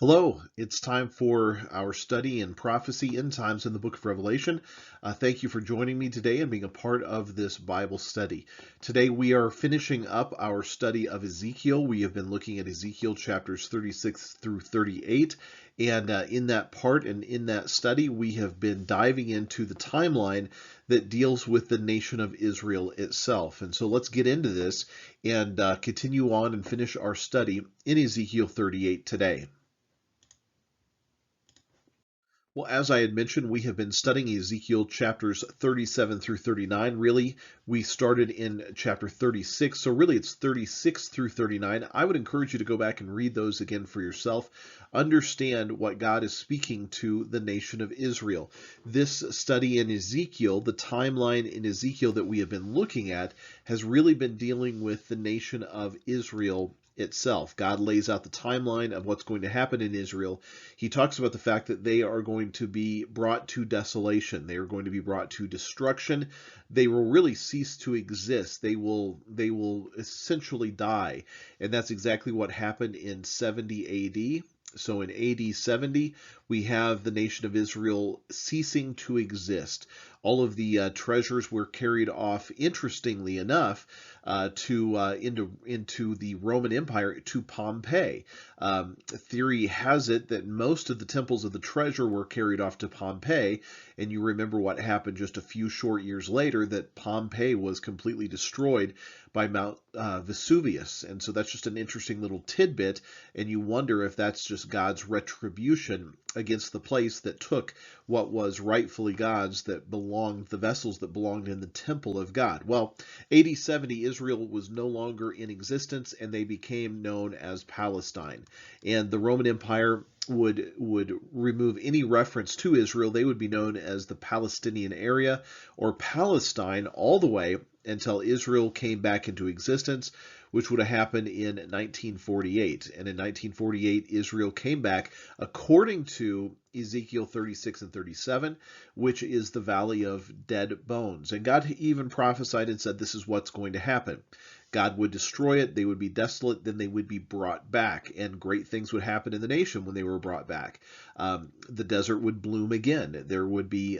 Hello, it's time for our study in prophecy end times in the book of Revelation. Thank you for joining me today and being a part of this Bible study. Today we are finishing up our study of Ezekiel. We have been looking at Ezekiel chapters 36 through 38. And in that part and in that study, we have been diving into the timeline that deals with the nation of Israel itself. And so let's get into this and continue on and finish our study in Ezekiel 38 today. Well, as I had mentioned, we have been studying Ezekiel chapters 37 through 39. Really, we started in chapter 36, so really it's 36 through 39. I would encourage you to go back and read those again for yourself. Understand what God is speaking to the nation of Israel. This study in Ezekiel, the timeline in Ezekiel that we have been looking at, has really been dealing with the nation of Israel itself. God lays out the timeline of what's going to happen in Israel. He talks about the fact that they are going to be brought to desolation. They are going to be brought to destruction. They will really cease to exist. They will essentially die. And that's exactly what happened in 70 AD. So in AD 70, we have the nation of Israel ceasing to exist. All of the treasures were carried off, interestingly enough, into the Roman Empire, to Pompeii. Theory has it that most of the temples of the treasure were carried off to Pompeii, and you remember what happened just a few short years later, that Pompeii was completely destroyed by Mount Vesuvius. And so that's just an interesting little tidbit, and you wonder if that's just God's retribution against the place that took what was rightfully God's, that belonged, the vessels that belonged in the temple of God. Well, AD 70, Israel was no longer in existence, and they became known as Palestine. And the Roman Empire would remove any reference to Israel. They would be known as the Palestinian area, or Palestine, all the way until Israel came back into existence, which would have happened in 1948. And in 1948, Israel came back according to Ezekiel 36 and 37, which is the valley of dead bones. And God even prophesied and said, this is what's going to happen. God would destroy it, they would be desolate, then they would be brought back, and great things would happen in the nation when they were brought back. The desert would bloom again. There would be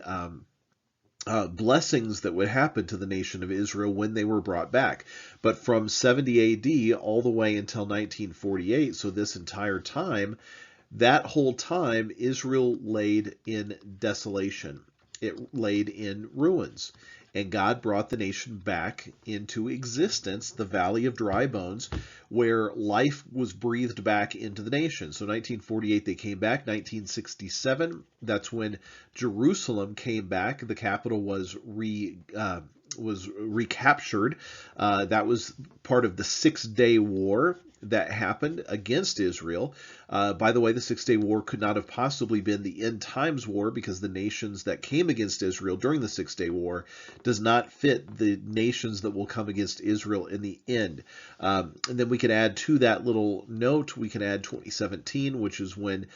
blessings that would happen to the nation of Israel when they were brought back. But from 70 AD all the way until 1948, so this entire time, that whole time, Israel laid in desolation. It laid in ruins. And God brought the nation back into existence, the Valley of Dry Bones, where life was breathed back into the nation. So 1948, they came back. 1967, that's when Jerusalem came back. The capital was recaptured. That was part of the Six-Day War that happened against Israel. By the way, the Six-Day War could not have possibly been the end times war, because the nations that came against Israel during the Six-Day War does not fit the nations that will come against Israel in the end. And then we can add to that little note, we can add 2017, which is when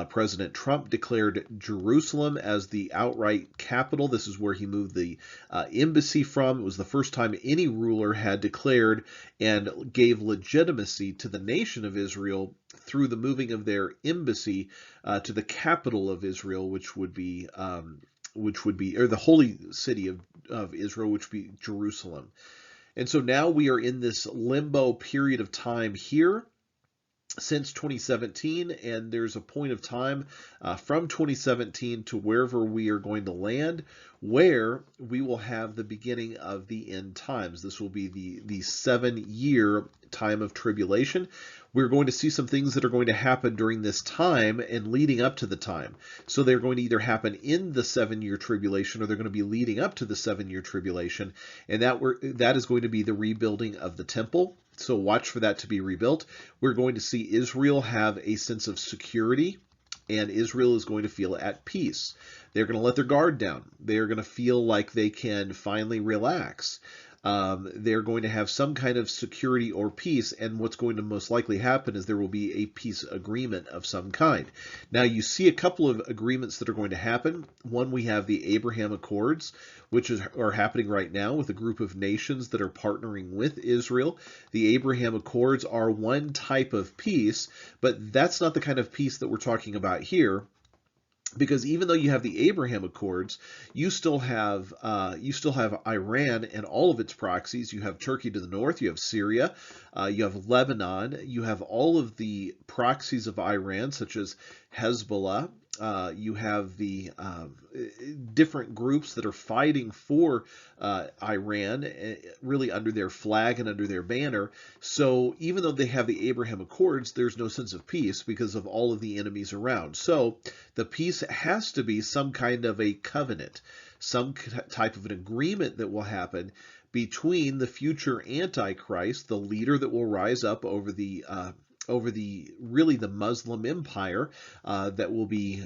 President Trump declared Jerusalem as the outright capital. This is where he moved the embassy from. It was the first time any ruler had declared and gave legitimacy to the nation of Israel through the moving of their embassy to the capital of Israel, which would be, or the holy city of Israel, which would be Jerusalem. And so now we are in this limbo period of time here since 2017, and there's a point of time from 2017 to wherever we are going to land, where we will have the beginning of the end times. This will be the 7-year time of tribulation. We're going to see some things that are going to happen during this time and leading up to the time. So they're going to either happen in the 7-year tribulation, or they're going to be leading up to the 7-year tribulation, and that is going to be the rebuilding of the temple. So watch for that to be rebuilt. We're going to see Israel have a sense of security, and Israel is going to feel at peace. They're going to let their guard down. They're going to feel like they can finally relax. They're going to have some kind of security or peace, and what's going to most likely happen is there will be a peace agreement of some kind. Now, you see a couple of agreements that are going to happen. One, we have the Abraham Accords, which are happening right now with a group of nations that are partnering with Israel. The Abraham Accords are one type of peace, but that's not the kind of peace that we're talking about here. Because even though you have the Abraham Accords, you still have Iran and all of its proxies. You have Turkey to the north. You have Syria. You have Lebanon. You have all of the proxies of Iran, such as Hezbollah. You have the different groups that are fighting for Iran, really under their flag and under their banner. So even though they have the Abraham Accords, there's no sense of peace because of all of the enemies around. So the peace has to be some kind of a covenant, some type of an agreement that will happen between the future Antichrist, the leader that will rise up over the really the Muslim empire that will be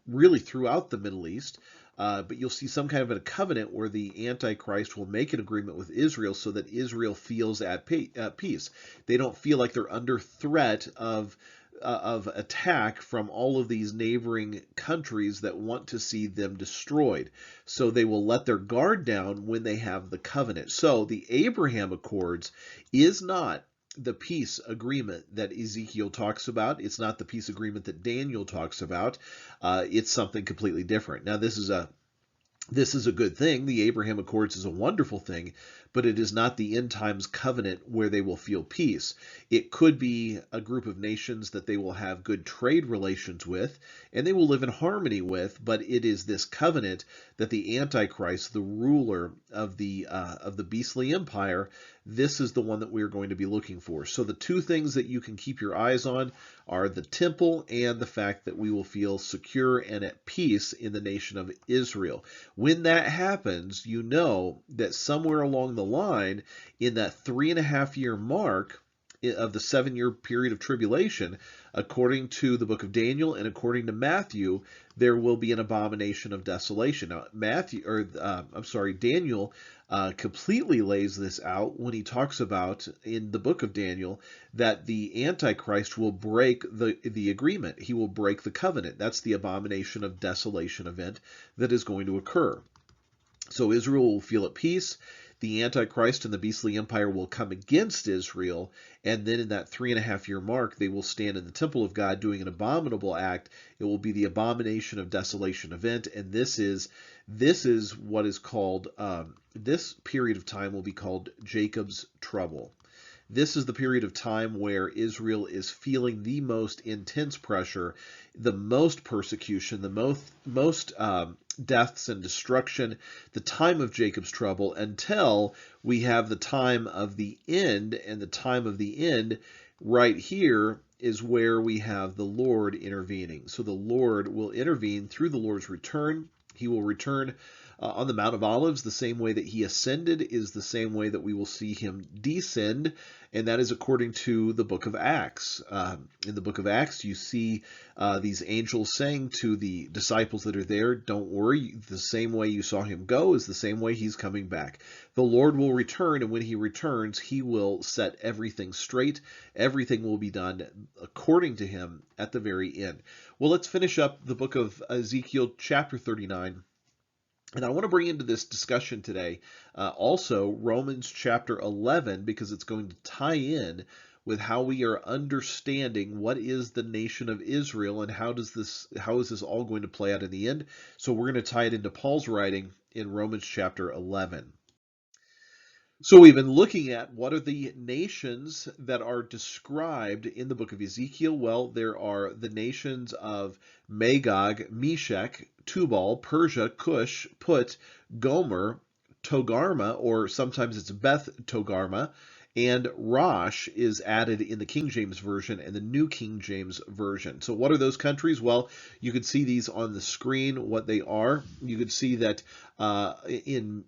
really throughout the Middle East. But you'll see some kind of a covenant where the Antichrist will make an agreement with Israel so that Israel feels at peace. They don't feel like they're under threat of attack from all of these neighboring countries that want to see them destroyed. So they will let their guard down when they have the covenant. So the Abraham Accords is not the peace agreement that Ezekiel talks about. It's not the peace agreement that Daniel talks about. It's something completely different. Now, this is a good thing. The Abraham Accords is a wonderful thing, but it is not the end times covenant where they will feel peace. It could be a group of nations that they will have good trade relations with, and they will live in harmony with, but it is this covenant that the Antichrist, the ruler of the beastly empire, this is the one that we're going to be looking for. So the two things that you can keep your eyes on are the temple and the fact that we will feel secure and at peace in the nation of Israel. When that happens, you know that somewhere along the line, in that 3.5-year mark of the 7-year period of tribulation, according to the book of Daniel and according to Matthew, there will be an abomination of desolation. Now, Daniel completely lays this out when he talks about in the book of Daniel that the Antichrist will break the agreement. He will break the covenant. That's the abomination of desolation event that is going to occur. So Israel will feel at peace. The Antichrist and the beastly empire will come against Israel, and then in that 3.5-year mark, they will stand in the temple of God doing an abominable act. It will be the abomination of desolation event, and this is what is called, this period of time will be called Jacob's trouble. This is the period of time where Israel is feeling the most intense pressure, the most persecution, the most deaths and destruction, the time of Jacob's trouble, until we have the time of the end. And the time of the end right here is where we have the Lord intervening. So the Lord will intervene through the Lord's return. He will return on the Mount of Olives. The same way that he ascended is the same way that we will see him descend, and that is according to the book of Acts. In the book of Acts, you see these angels saying to the disciples that are there, don't worry, the same way you saw him go is the same way he's coming back. The Lord will return, and when he returns, he will set everything straight. Everything will be done according to him at the very end. Well, let's finish up the book of Ezekiel chapter 39. And I want to bring into this discussion today also Romans chapter 11, because it's going to tie in with how we are understanding what is the nation of Israel and how is this all going to play out in the end. So we're going to tie it into Paul's writing in Romans chapter 11. So we've been looking at what are the nations that are described in the book of Ezekiel. Well, there are the nations of Magog, Meshech, Tubal, Persia, Cush, Put, Gomer, Togarma, or sometimes it's Beth Togarma, and Rosh is added in the King James Version and the New King James Version. So what are those countries? Well, you can see these on the screen, what they are. You can see that in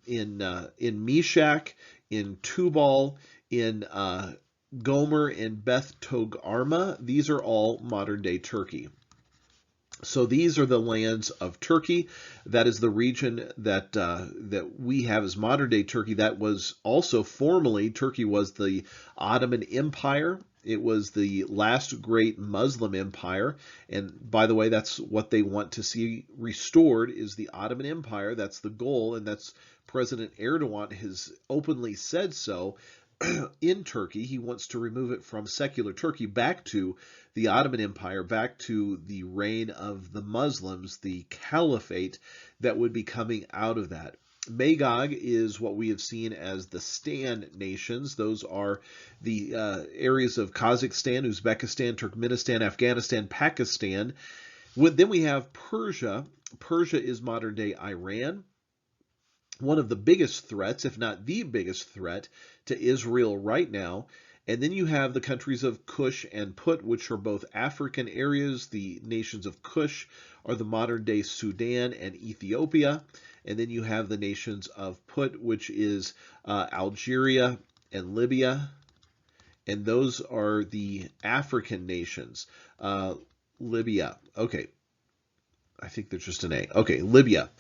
Meshech, in Tubal, in Gomer, and Beth Togarma, these are all modern-day Turkey. So these are the lands of Turkey. That is the region that we have as modern day Turkey. That was also formerly Turkey was the Ottoman Empire. It was the last great Muslim empire. And by the way, that's what they want to see restored is the Ottoman Empire. That's the goal, and that's President Erdogan has openly said so. In Turkey. He wants to remove it from secular Turkey back to the Ottoman Empire, back to the reign of the Muslims, the caliphate that would be coming out of that. Magog is what we have seen as the Stan nations. Those are the areas of Kazakhstan, Uzbekistan, Turkmenistan, Afghanistan, Pakistan. Then we have Persia. Persia is modern day Iran. One of the biggest threats, if not the biggest threat, to Israel right now. And then you have the countries of Cush and Put, which are both African areas. The nations of Cush are the modern day Sudan and Ethiopia. And then you have the nations of Put, which is Algeria and Libya. And those are the African nations. Libya. Okay. I think there's just an A. Okay, Libya.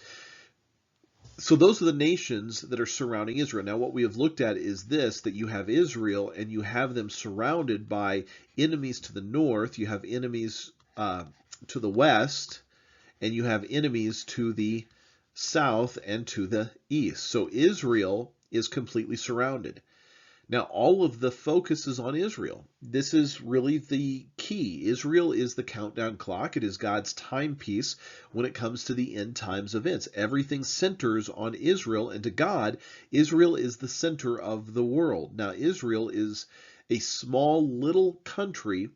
So those are the nations that are surrounding Israel. Now, what we have looked at is this, that you have Israel and you have them surrounded by enemies to the north, you have enemies to the west, and you have enemies to the south and to the east. So Israel is completely surrounded. Now, all of the focus is on Israel. This is really the key. Israel is the countdown clock. It is God's timepiece when it comes to the end times events. Everything centers on Israel, and to God, Israel is the center of the world. Now, Israel is a small little country,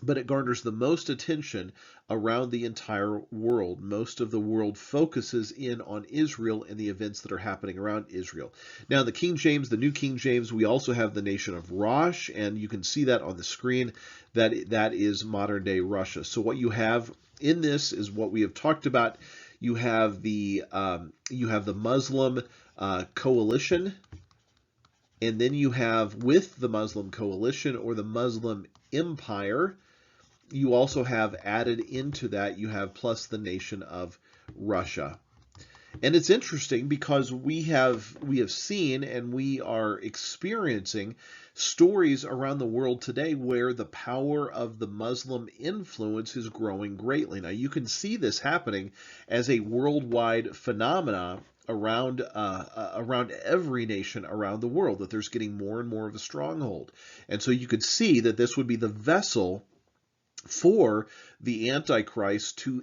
but it garners the most attention around the entire world. Most of the world focuses in on Israel and the events that are happening around Israel. Now, the King James, the New King James, we also have the nation of Rosh, and you can see that on the screen. That is modern-day Russia. So what you have in this is what we have talked about. You have the Muslim coalition, and then you have with the Muslim coalition or the Muslim empire, you also have added into that, you have plus the nation of Russia. And it's interesting because we have seen and we are experiencing stories around the world today where the power of the Muslim influence is growing greatly. Now, you can see this happening as a worldwide phenomena around every nation around the world, that there's getting more and more of a stronghold. And so you could see that this would be the vessel for the Antichrist to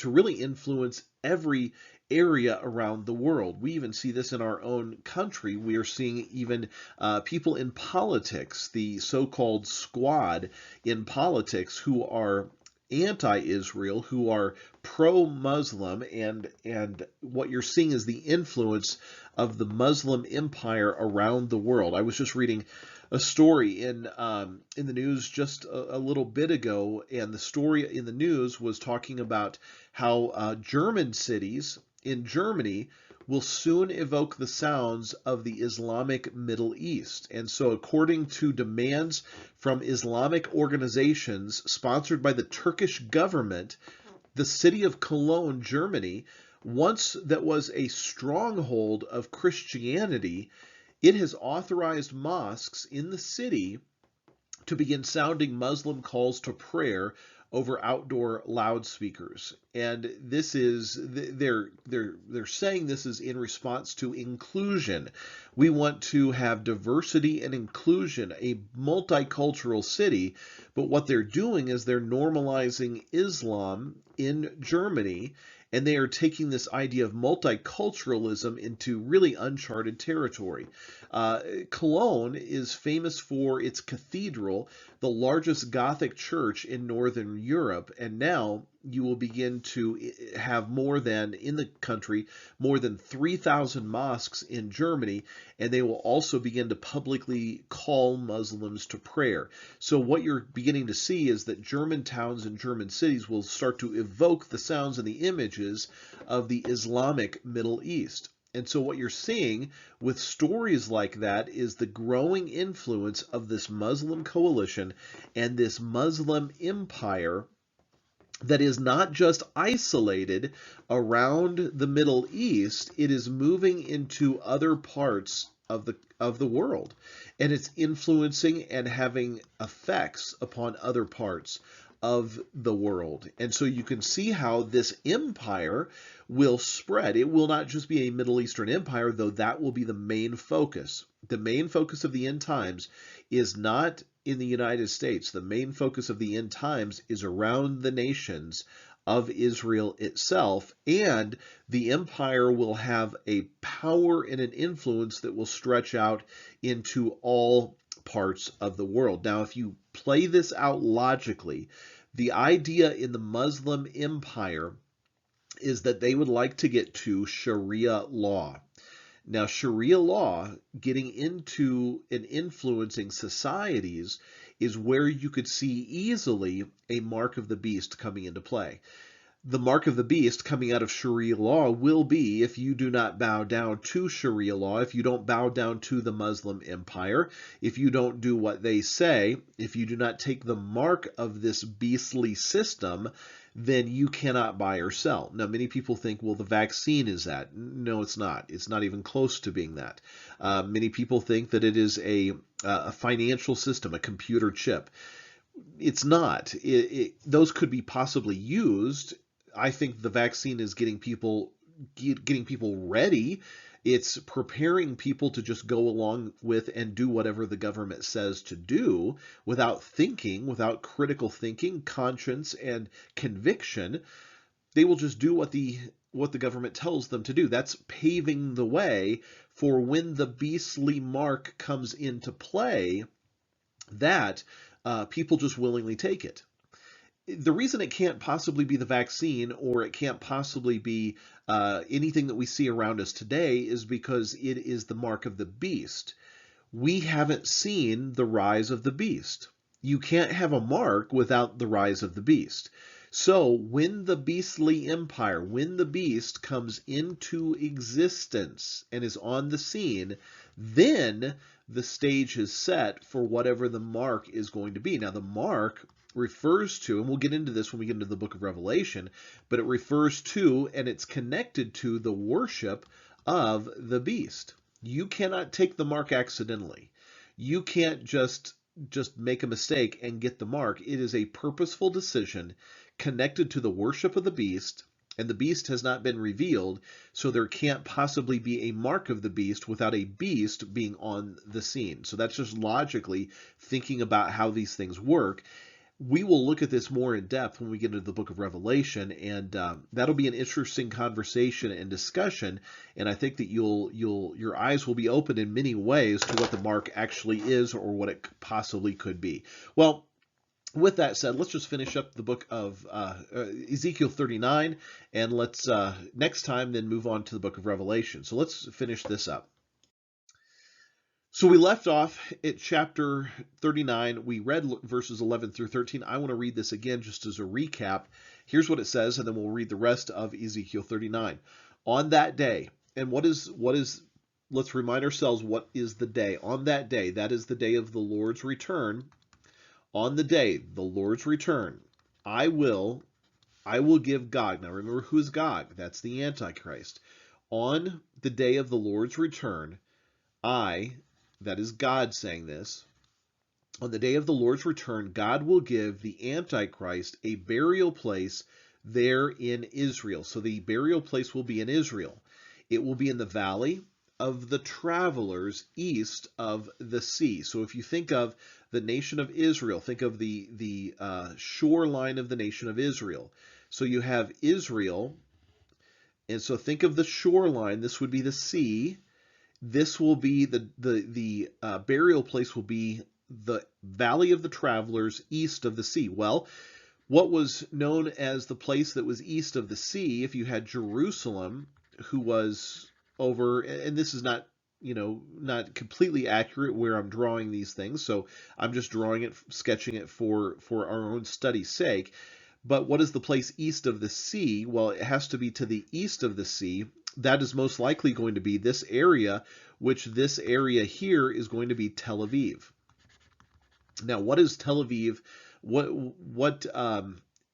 really influence every area around the world. We even see this in our own country. We are seeing even people in politics, the so-called squad in politics, who are anti-Israel, who are pro-Muslim, and what you're seeing is the influence of the Muslim empire around the world. I was just reading a story in the news just a little bit ago, and the story in the news was talking about how German cities in Germany will soon evoke the sounds of the Islamic Middle East. And so according to demands from Islamic organizations sponsored by the Turkish government, the city of Cologne, Germany, once that was a stronghold of Christianity, it has authorized mosques in the city to begin sounding Muslim calls to prayer over outdoor loudspeakers. And this is, they're saying this is in response to inclusion. We want to have diversity and inclusion, a multicultural city, but what they're doing is they're normalizing Islam in Germany, and they are taking this idea of multiculturalism into really uncharted territory. Cologne is famous for its cathedral, the largest Gothic church in Northern Europe, and now you will begin to have in the country, more than 3,000 mosques in Germany, and they will also begin to publicly call Muslims to prayer. So what you're beginning to see is that German towns and German cities will start to evoke the sounds and the images of the Islamic Middle East. And so what you're seeing with stories like that is the growing influence of this Muslim coalition and this Muslim empire that is not just isolated around the Middle East, it is moving into other parts of the world, and it's influencing and having effects upon other parts of the world. And so you can see how this empire will spread. It will not just be a Middle Eastern empire, though that will be the main focus. The main focus of the end times is not in the United States. The main focus of the end times is around the nations of Israel itself, and the empire will have a power and an influence that will stretch out into all parts of the world. Now, if you play this out logically, the idea in the Muslim empire is that they would like to get to Sharia law. Now, Sharia law, getting into and influencing societies, is where you could see easily a mark of the beast coming into play. The mark of the beast coming out of Sharia law will be if you do not bow down to Sharia law, if you don't bow down to the Muslim empire, if you don't do what they say, if you do not take the mark of this beastly system, then you cannot buy or sell. Now, many people think, well, the vaccine is that. No, it's not. It's not even close to being that. Many people think that it is a financial system, a computer chip. It's not. Those could be possibly used. I think the vaccine is getting people ready. It's preparing people to just go along with and do whatever the government says to do without thinking, without critical thinking, conscience, and conviction. They will just do what the government tells them to do. That's paving the way for when the beastly mark comes into play, that people just willingly take it. The reason it can't possibly be the vaccine, or it can't possibly be anything that we see around us today, is because it is the mark of the beast. We haven't seen the rise of the beast. You can't have a mark without the rise of the beast. So when the beastly empire, when the beast comes into existence and is on the scene, then the stage is set for whatever the mark is going to be. Now, the mark refers to, and we'll get into this when we get into the book of Revelation, but it refers to and it's connected to the worship of the beast. You cannot take the mark accidentally. You can't just make a mistake and get the mark. It is a purposeful decision connected to the worship of the beast, and the beast has not been revealed, so there can't possibly be a mark of the beast without a beast being on the scene. So that's just logically thinking about how these things work. We will look at this more in depth when we get into the book of Revelation, and that'll be an interesting conversation and discussion. And I think that your eyes will be opened in many ways to what the mark actually is, or what it possibly could be. Well, with that said, let's just finish up the book of Ezekiel 39, and let's next time then move on to the book of Revelation. So let's finish this up. So we left off at chapter 39. We read verses 11 through 13. I want to read this again just as a recap. Here's what it says, and then we'll read the rest of Ezekiel 39. On that day, and what is, let's remind ourselves, what is the day? On that day, that is the day of the Lord's return. On the day, the Lord's return, I will give Gog. Now remember, who's Gog? That's the Antichrist. On the day of the Lord's return, that is God saying this, on the day of the Lord's return, God will give the Antichrist a burial place there in Israel. So the burial place will be in Israel. It will be in the valley of the travelers east of the sea. So if you think of the nation of Israel, think of the shoreline of the nation of Israel. So you have Israel, and so think of the shoreline. This would be the sea. This will be the burial place will be the valley of the travelers east of the sea. Well, what was known as the place that was east of the sea, if you had Jerusalem, who was over, and this is not, not completely accurate where I'm drawing these things, so I'm just drawing it, sketching it for our own study's sake. But what is the place east of the sea? Well, it has to be to the east of the sea. That is most likely going to be this area, which this area here is going to be Tel Aviv. Now, what is Tel Aviv?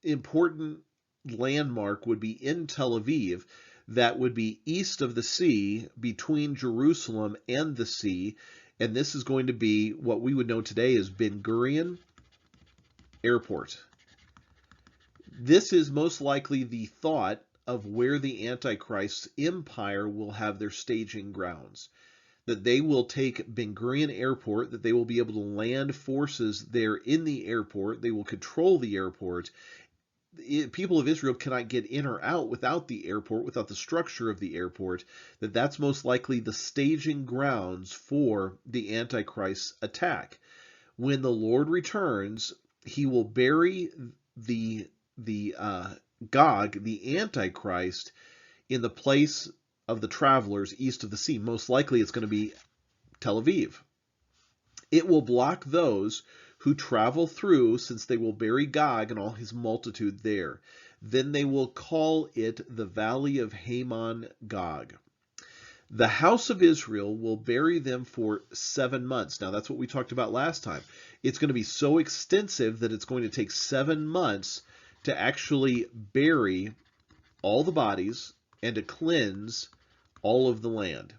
important landmark would be in Tel Aviv, that would be east of the sea, between Jerusalem and the sea, and this is going to be what we would know today as Ben Gurion Airport. This is most likely the thought of where the Antichrist Empire will have their staging grounds. That they will take Ben Gurion Airport, that they will be able to land forces there in the airport, they will control the airport. People of Israel cannot get in or out without the airport, without the structure of the airport, that's most likely the staging grounds for the Antichrist's attack. When the Lord returns, he will bury the Gog, the Antichrist, in the place of the travelers east of the sea. Most likely it's going to be Tel Aviv. It will block those who travel through, since they will bury Gog and all his multitude there. Then they will call it the Valley of Haman Gog. The house of Israel will bury them for 7 months. Now, that's what we talked about last time. It's going to be so extensive that it's going to take 7 months to actually bury all the bodies and to cleanse all of the land.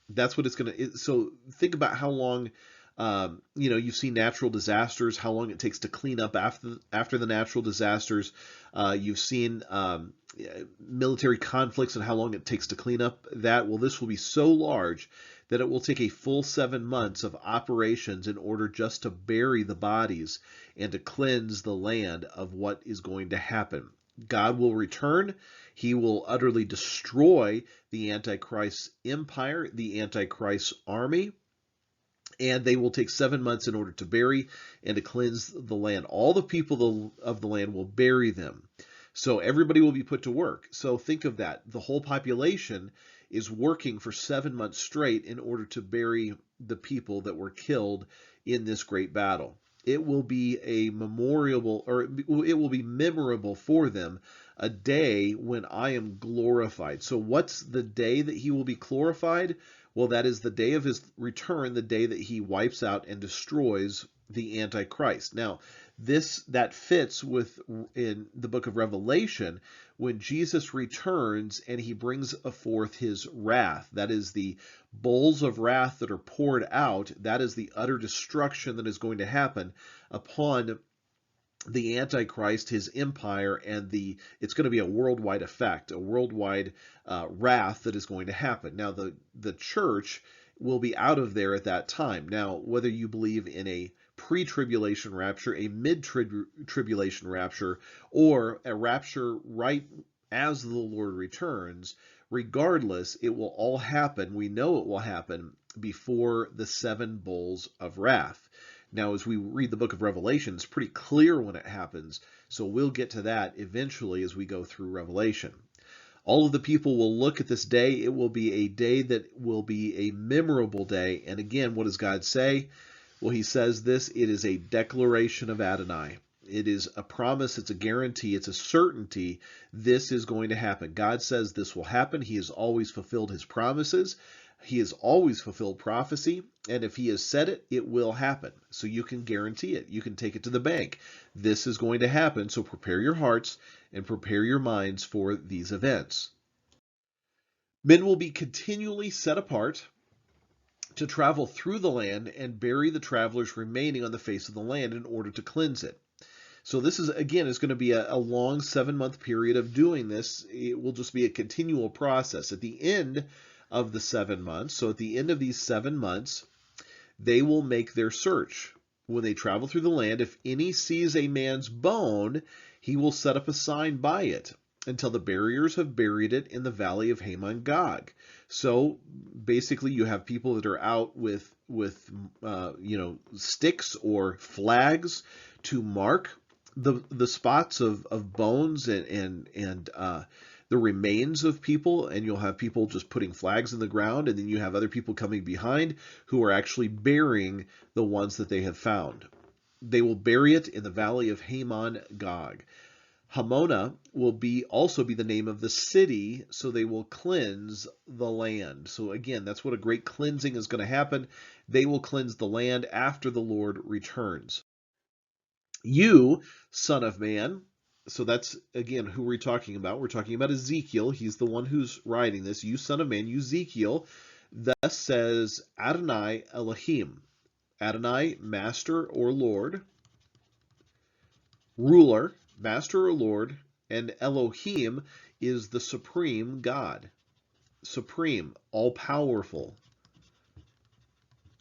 That's what it's going to. So think about how long, you've seen natural disasters, how long it takes to clean up after the natural disasters. You've seen military conflicts and how long it takes to clean up that. Well, this will be so large that it will take a full 7 months of operations in order just to bury the bodies and to cleanse the land of what is going to happen. God will return. He will utterly destroy the Antichrist empire, the Antichrist army, and they will take 7 months in order to bury and to cleanse the land. All the people of the land will bury them. So everybody will be put to work. So think of that. The whole population is working for 7 months straight in order to bury the people that were killed in this great battle. It will be a memorable, or it will be memorable for them, a day when I am glorified. So what's the day that he will be glorified? Well, that is the day of his return, the day that he wipes out and destroys the Antichrist. Now, that fits with in the book of Revelation, when Jesus returns and he brings forth his wrath. That is the bowls of wrath that are poured out. That is the utter destruction that is going to happen upon the Antichrist, his empire, and it's going to be a worldwide effect, a worldwide wrath that is going to happen. Now, the church will be out of there at that time. Now, whether you believe in a pre-tribulation rapture, a mid-tribulation rapture, or a rapture right as the Lord returns, regardless, it will all happen. We know it will happen before the 7 bowls of wrath. Now, as we read the book of Revelation, it's pretty clear when it happens, so we'll get to that eventually as we go through Revelation. All of the people will look at this day. It will be a day that will be a memorable day. And again, what does God say? Well, he says this: it is a declaration of Adonai. It is a promise, it's a guarantee, it's a certainty. This is going to happen. God says this will happen. He has always fulfilled his promises. He has always fulfilled prophecy, and if he has said it, it will happen. So you can guarantee it. You can take it to the bank. This is going to happen, so prepare your hearts and prepare your minds for these events. Men will be continually set apart to travel through the land and bury the travelers remaining on the face of the land in order to cleanse it. So this is going to be a long 7-month period of doing this. It will just be a continual process. At the end of the 7 months, so at the end of these 7 months, they will make their search. When they travel through the land, if any sees a man's bone, he will set up a sign by it until the buriers have buried it in the valley of Haman Gog. So basically, you have people that are out with sticks or flags to mark the spots of bones and the remains of people, and you'll have people just putting flags in the ground, and then you have other people coming behind who are actually burying the ones that they have found. They will bury it in the valley of Haman Gog. Hamona will also be the name of the city, so they will cleanse the land. So again, that's what a great cleansing is going to happen. They will cleanse the land after the Lord returns. You, son of man, So that's, again, who we're talking about. We're talking about Ezekiel. He's the one who's writing this. You son of man, you Ezekiel, thus says Adonai Elohim. Adonai, master or Lord, ruler, master or Lord, and Elohim is the supreme God. Supreme, all-powerful,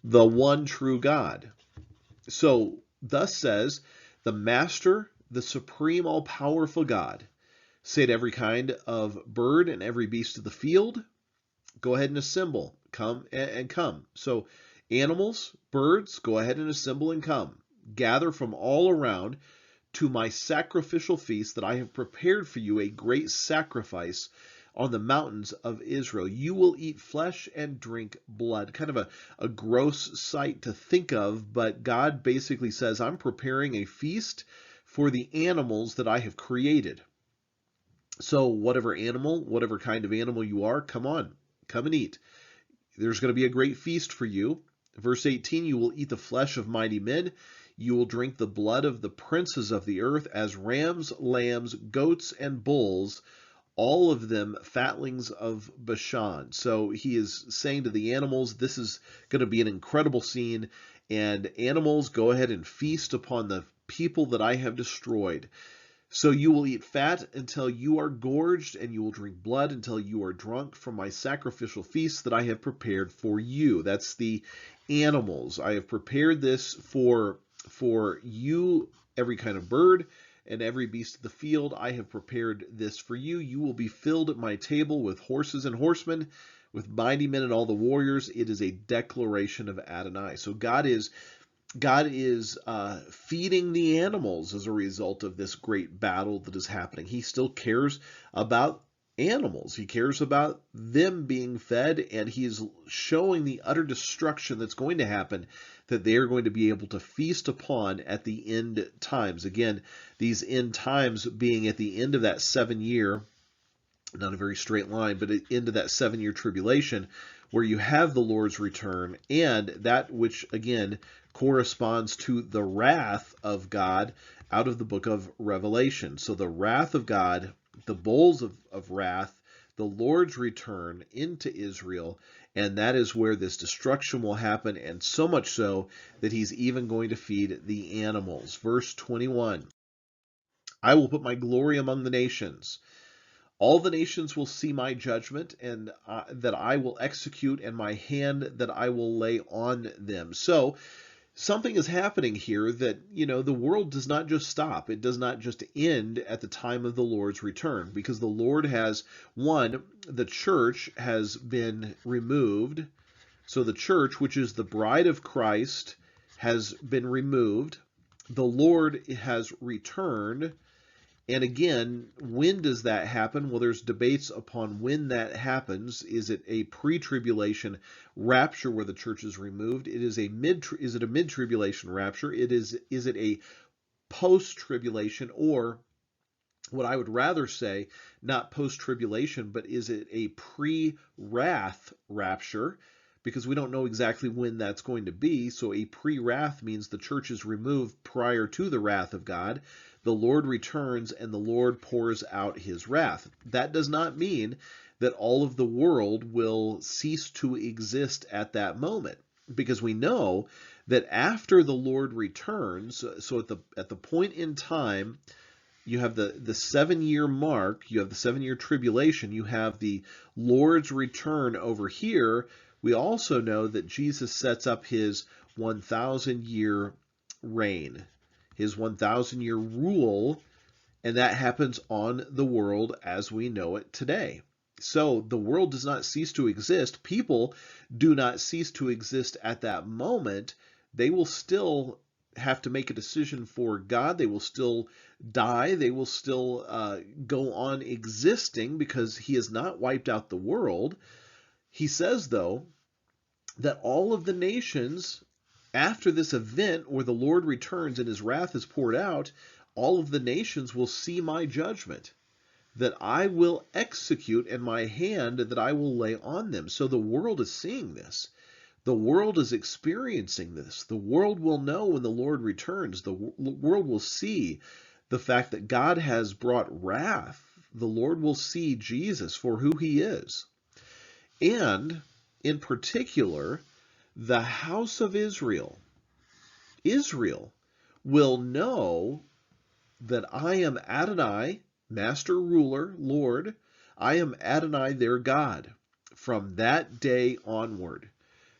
the one true God. So, thus says the master, the supreme, all-powerful God. Say to every kind of bird and every beast of the field, go ahead and assemble. Come and come. So, animals, birds, go ahead and assemble and come. Gather from all around to my sacrificial feast that I have prepared for you, a great sacrifice on the mountains of Israel. You will eat flesh and drink blood. Kind of a gross sight to think of, but God basically says, I'm preparing a feast for the animals that I have created. So whatever animal, whatever kind of animal you are, come on, come and eat. There's going to be a great feast for you. Verse 18, you will eat the flesh of mighty men. You will drink the blood of the princes of the earth as rams, lambs, goats, and bulls, all of them fatlings of Bashan. So he is saying to the animals, this is going to be an incredible scene, and animals, go ahead and feast upon the people that I have destroyed. So you will eat fat until you are gorged, and you will drink blood until you are drunk from my sacrificial feast that I have prepared for you. That's the animals. I have prepared this for you, every kind of bird and every beast of the field. I have prepared this for you. You will be filled at my table with horses and horsemen, with mighty men and all the warriors. It is a declaration of Adonai. So God is feeding the animals as a result of this great battle that is happening. He still cares about animals. He cares about them being fed, and he is showing the utter destruction that's going to happen, that they are going to be able to feast upon at the end times. Again, these end times being at the end of that 7-year, not a very straight line, but into that 7-year tribulation, where you have the Lord's return, and that which, again, corresponds to the wrath of God out of the book of Revelation. So the wrath of God, the bowls of wrath, the Lord's return into Israel, and that is where this destruction will happen, and so much so that he's even going to feed the animals. Verse 21, I will put my glory among the nations. All the nations will see my judgment, and that I will execute, and my hand that I will lay on them. So something is happening here that, the world does not just stop. It does not just end at the time of the Lord's return, because the Lord has, the church has been removed. So the church, which is the bride of Christ, has been removed. The Lord has returned. And again, when does that happen? Well, there's debates upon when that happens. Is it a pre-tribulation rapture where the church is removed? Is it a mid-tribulation rapture? Is it a post-tribulation, or what I would rather say, not post-tribulation, but is it a pre-wrath rapture? Because we don't know exactly when that's going to be. So a pre-wrath means the church is removed prior to the wrath of God. The Lord returns and the Lord pours out his wrath. That does not mean that all of the world will cease to exist at that moment, because we know that after the Lord returns, so at the point in time, you have the 7-year mark, you have the 7-year tribulation, you have the Lord's return over here. We also know that Jesus sets up his 1,000-year reign, his 1,000-year rule, and that happens on the world as we know it today. So the world does not cease to exist. People do not cease to exist at that moment. They will still have to make a decision for God. They will still die. They will still go on existing, because he has not wiped out the world. He says, though, that all of the nations, after this event where the Lord returns and his wrath is poured out, all of the nations will see my judgment that I will execute, and my hand that I will lay on them. So the world is seeing this. The world is experiencing this. The world will know when the Lord returns. The world will see the fact that God has brought wrath. The Lord will see Jesus for who he is. And in particular, the house of Israel will know that I am Adonai, master ruler, Lord. I am Adonai, their God, from that day onward.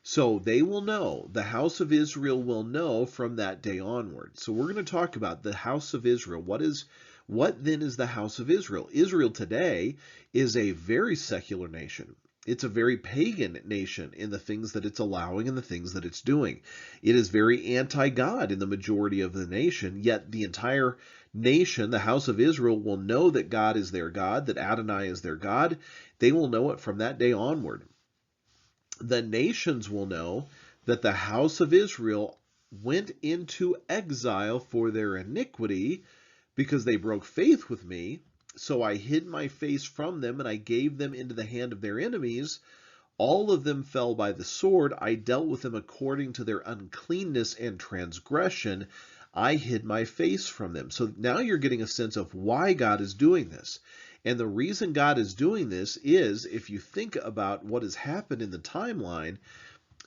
So they will know, the house of Israel will know from that day onward. So we're going to talk about the house of Israel. What then is the house of Israel? Israel today is a very secular nation. It's a very pagan nation in the things that it's allowing and the things that it's doing. It is very anti-God in the majority of the nation, yet the entire nation, the house of Israel, will know that God is their God, that Adonai is their God. They will know it from that day onward. The nations will know that the house of Israel went into exile for their iniquity because they broke faith with me. So I hid my face from them, and I gave them into the hand of their enemies. All of them fell by the sword. I dealt with them according to their uncleanness and transgression. I hid my face from them. So now you're getting a sense of why God is doing this. And the reason God is doing this is, if you think about what has happened in the timeline,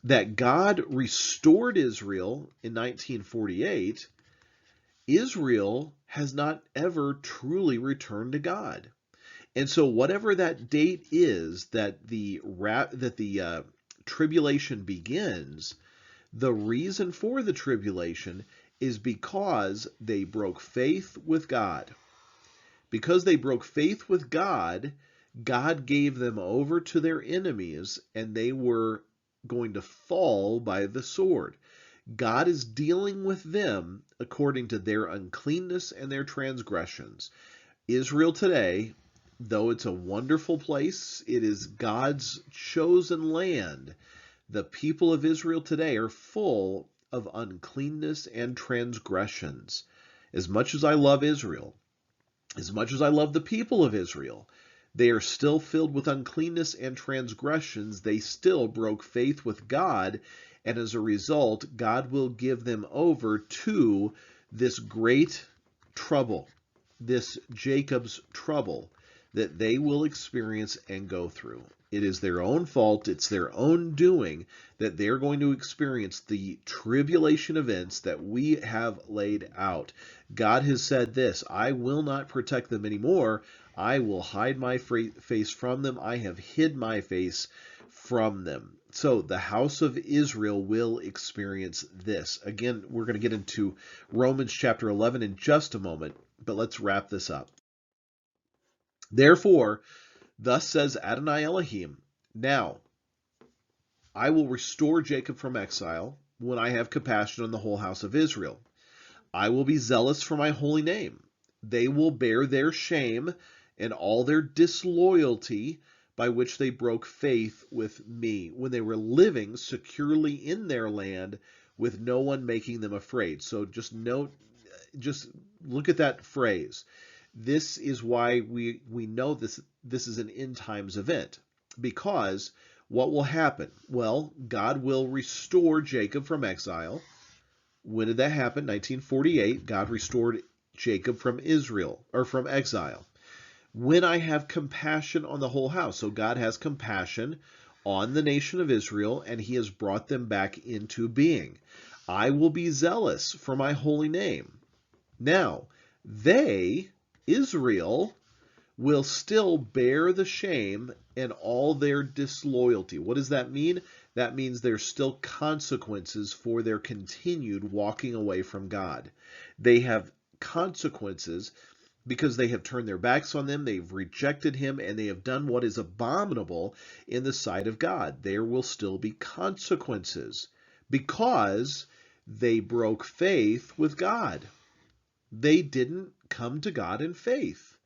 that God restored Israel in 1948, Israel has not ever truly returned to God. And so whatever that date is that the tribulation begins, the reason for the tribulation is because they broke faith with God. Because they broke faith with God, God gave them over to their enemies, and they were going to fall by the sword. God is dealing with them according to their uncleanness and their transgressions. Israel today, though it's a wonderful place, it is God's chosen land. The people of Israel today are full of uncleanness and transgressions. As much as I love Israel, as much as I love the people of Israel, they are still filled with uncleanness and transgressions. They still broke faith with God, and as a result, God will give them over to this great trouble, this Jacob's trouble that they will experience and go through. It is their own fault, it's their own doing that they're going to experience the tribulation events that we have laid out. God has said this, I will not protect them anymore. I will hide my face from them. I have hid my face from them. So the house of Israel will experience this. Again, we're going to get into Romans chapter 11 in just a moment, but let's wrap this up. Therefore, thus says Adonai Elohim, now I will restore Jacob from exile when I have compassion on the whole house of Israel. I will be zealous for my holy name. They will bear their shame and all their disloyalty by which they broke faith with me when they were living securely in their land with no one making them afraid. So just look at that phrase. This is why we know this is an end times event, because what will happen? Well, God will restore Jacob from exile. When did that happen? 1948, God restored Jacob from Israel, or from exile. When I have compassion on the whole house. So God has compassion on the nation of Israel, and he has brought them back into being. I will be zealous for my holy name. Now, they, Israel, will still bear the shame and all their disloyalty. What does that mean? That means there's still consequences for their continued walking away from God. They have consequences because they have turned their backs on them, they've rejected him, and they have done what is abominable in the sight of God. There will still be consequences because they broke faith with God. They didn't come to God in faith.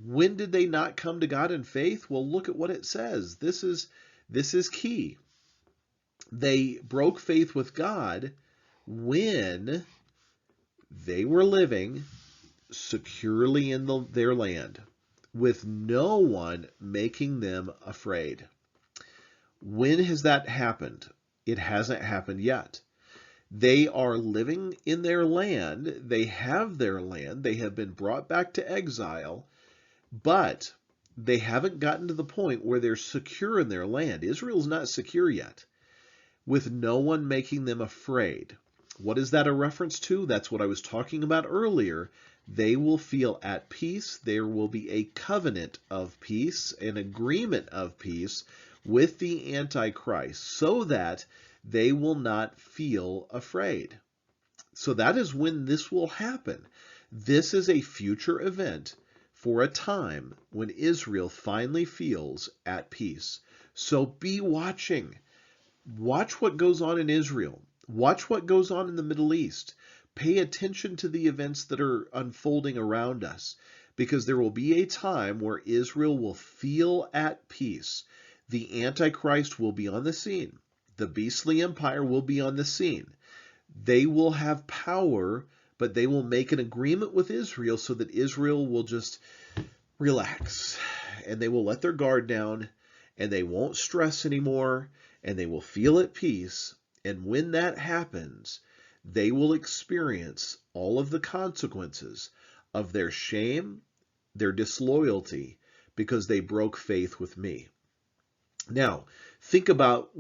When did they not come to God in faith? Well, look at what it says. This is key. They broke faith with God when they were living securely in their land, with no one making them afraid. When has that happened? It hasn't happened yet. They are living in their land. They have their land. They have been brought back to exile, but they haven't gotten to the point where they're secure in their land. Israel's not secure yet, with no one making them afraid. What is that a reference to? That's what I was talking about earlier. They will feel at peace. There will be a covenant of peace, an agreement of peace with the Antichrist, so that they will not feel afraid. So that is when this will happen. This is a future event for a time when Israel finally feels at peace. So be watching. Watch what goes on in Israel. Watch what goes on in the Middle East. Pay attention to the events that are unfolding around us, because there will be a time where Israel will feel at peace. The Antichrist will be on the scene. The beastly empire will be on the scene. They will have power, but they will make an agreement with Israel so that Israel will just relax, and they will let their guard down, and they won't stress anymore, and they will feel at peace. And when that happens, they will experience all of the consequences of their shame, their disloyalty, because they broke faith with me. Now, think about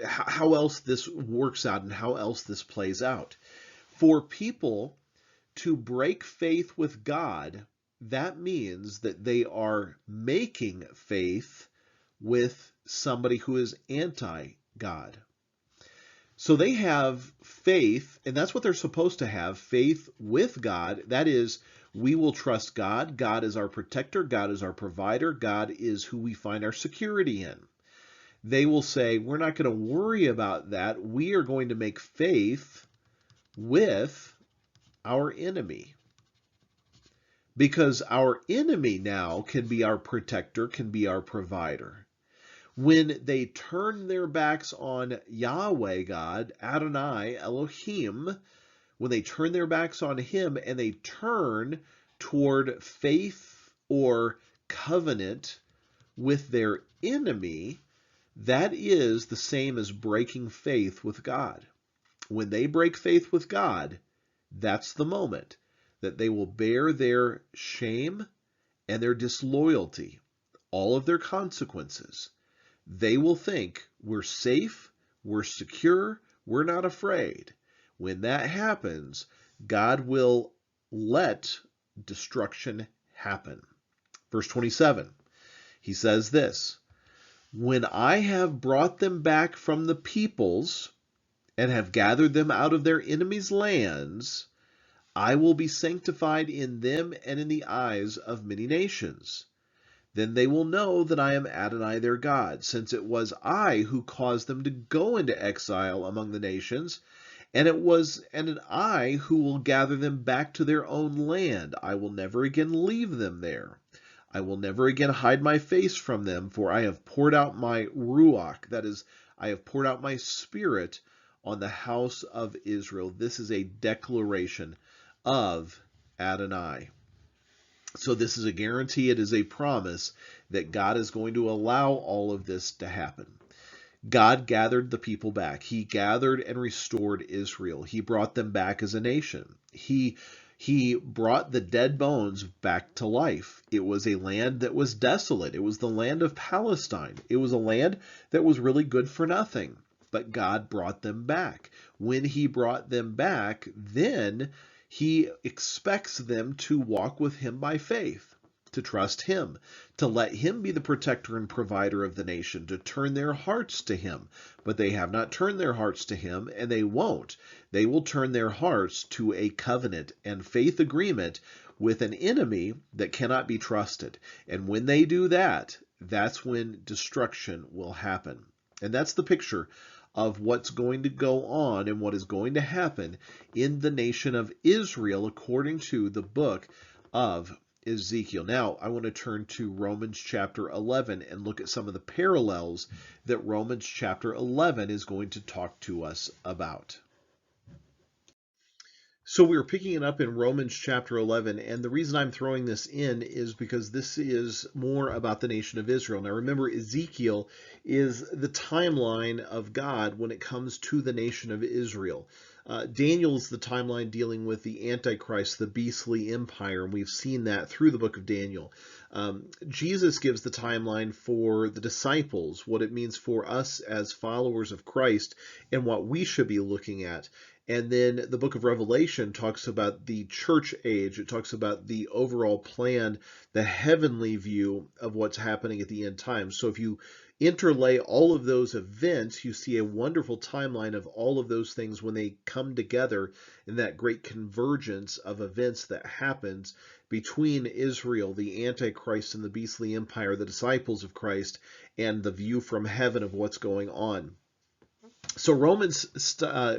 how else this works out and how else this plays out. For people to break faith with God, that means that they are making faith with somebody who is anti-God. So they have faith, and that's what they're supposed to have, faith with God. That is, we will trust God. God is our protector. God is our provider. God is who we find our security in. They will say, we're not going to worry about that. We are going to make faith with our enemy. Because our enemy now can be our protector, can be our provider. When they turn their backs on Yahweh God, Adonai, Elohim, when they turn their backs on him and they turn toward faith or covenant with their enemy, that is the same as breaking faith with God. When they break faith with God, that's the moment that they will bear their shame and their disloyalty, all of their consequences. They will think, we're safe, we're secure, we're not afraid. When that happens, God will let destruction happen. Verse 27, he says this, when I have brought them back from the peoples and have gathered them out of their enemies' lands, I will be sanctified in them and in the eyes of many nations. Then they will know that I am Adonai their God, since it was I who caused them to go into exile among the nations, and I who will gather them back to their own land. I will never again leave them there. I will never again hide my face from them, for I have poured out my ruach, that is, I have poured out my spirit on the house of Israel. This is a declaration of Adonai. So this is a guarantee, it is a promise that God is going to allow all of this to happen. God gathered the people back. He gathered and restored Israel. He brought them back as a nation. He brought the dead bones back to life. It was a land that was desolate. It was the land of Palestine. It was a land that was really good for nothing. But God brought them back. When he brought them back, then he expects them to walk with him by faith, to trust him, to let him be the protector and provider of the nation, to turn their hearts to him. But they have not turned their hearts to him, and they won't. They will turn their hearts to a covenant and faith agreement with an enemy that cannot be trusted. And when they do that, that's when destruction will happen. And that's the picture of what's going to go on and what is going to happen in the nation of Israel according to the book of Ezekiel. Now, I want to turn to Romans chapter 11 and look at some of the parallels that Romans chapter 11 is going to talk to us about. So we're picking it up in Romans chapter 11, and the reason I'm throwing this in is because this is more about the nation of Israel. Now remember, Ezekiel is the timeline of God when it comes to the nation of Israel. Daniel's the timeline dealing with the Antichrist, the beastly empire, and we've seen that through the book of Daniel. Jesus gives the timeline for the disciples, what it means for us as followers of Christ, and what we should be looking at. And then the book of Revelation talks about the church age. It talks about the overall plan, the heavenly view of what's happening at the end times. So if you interlay all of those events, you see a wonderful timeline of all of those things when they come together in that great convergence of events that happens between Israel, the Antichrist and the beastly empire, the disciples of Christ, and the view from heaven of what's going on. So Romans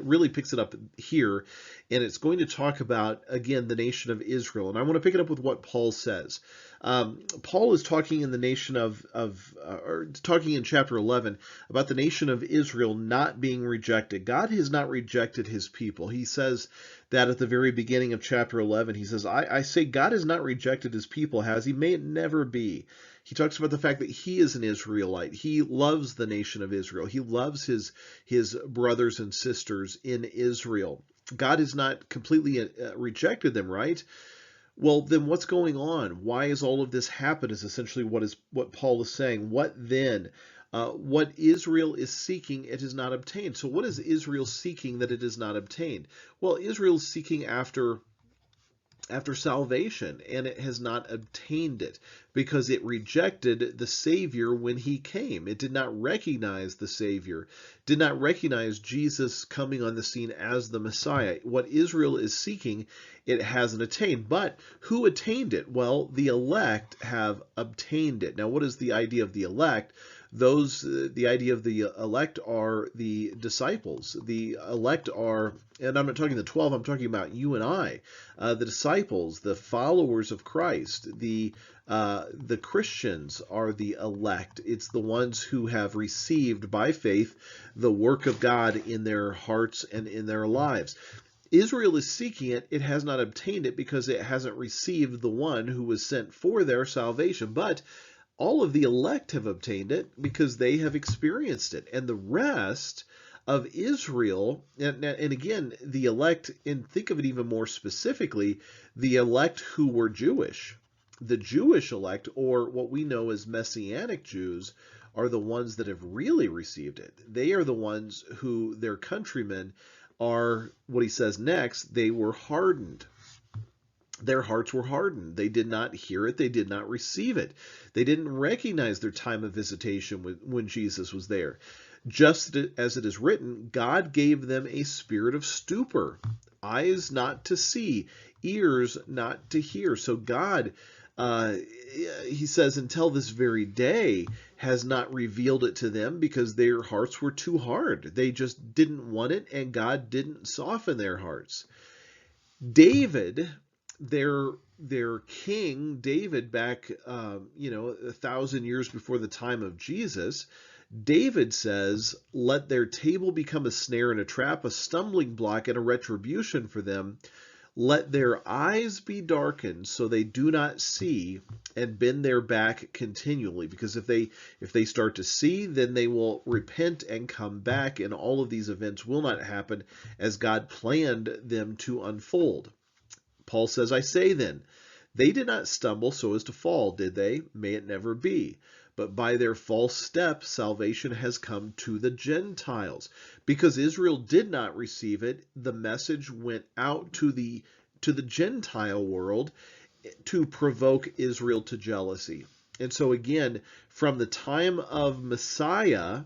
really picks it up here, and it's going to talk about, again, the nation of Israel. And I want to pick it up with what Paul says. Paul is talking in the nation or talking in chapter 11 about the nation of Israel not being rejected. God has not rejected his people. He says that at the very beginning of chapter 11. He says, I say God has not rejected his people, has he? May it never be. He talks about the fact that he is an Israelite. He loves the nation of Israel. He loves his brothers and sisters in Israel. God has not completely rejected them, right? Well, then what's going on? Why has all of this happened is essentially what Paul is saying. What then? What Israel is seeking, it has not obtained. So what is Israel seeking that it has not obtained? Well, Israel is seeking after salvation, and it has not obtained it because it rejected the Savior when he came. It did not recognize the Savior, did not recognize Jesus coming on the scene as the Messiah. What Israel is seeking, it hasn't attained. But who attained it? Well, the elect have obtained it. Now, what is the idea of the elect? The idea of the elect are the disciples. The elect are, and I'm not talking the 12, I'm talking about you and I, the disciples, the followers of Christ, the Christians are the elect. It's the ones who have received by faith the work of God in their hearts and in their lives. Israel is seeking it. It has not obtained it because it hasn't received the one who was sent for their salvation. But all of the elect have obtained it because they have experienced it. And the rest of Israel, and again, the elect, and think of it even more specifically, the elect who were Jewish. The Jewish elect, or what we know as Messianic Jews, are the ones that have really received it. They are the ones who their countrymen are, what he says next, they were hardened. Their hearts were hardened. They did not hear it. They did not receive it. They didn't recognize their time of visitation when Jesus was there. Just as it is written, God gave them a spirit of stupor, eyes not to see, ears not to hear. So God, he says, until this very day has not revealed it to them because their hearts were too hard. They just didn't want it, and God didn't soften their hearts. David, their king, David, back 1,000 years before the time of Jesus, David says, let their table become a snare and a trap, a stumbling block and a retribution for them. Let their eyes be darkened so they do not see, and bend their back continually. Because if they start to see, then they will repent and come back, and all of these events will not happen as God planned them to unfold. Paul says, I say then, they did not stumble so as to fall, did they? May it never be. But by their false step, salvation has come to the Gentiles. Because Israel did not receive it, the message went out to the Gentile world to provoke Israel to jealousy. And so again, from the time of Messiah,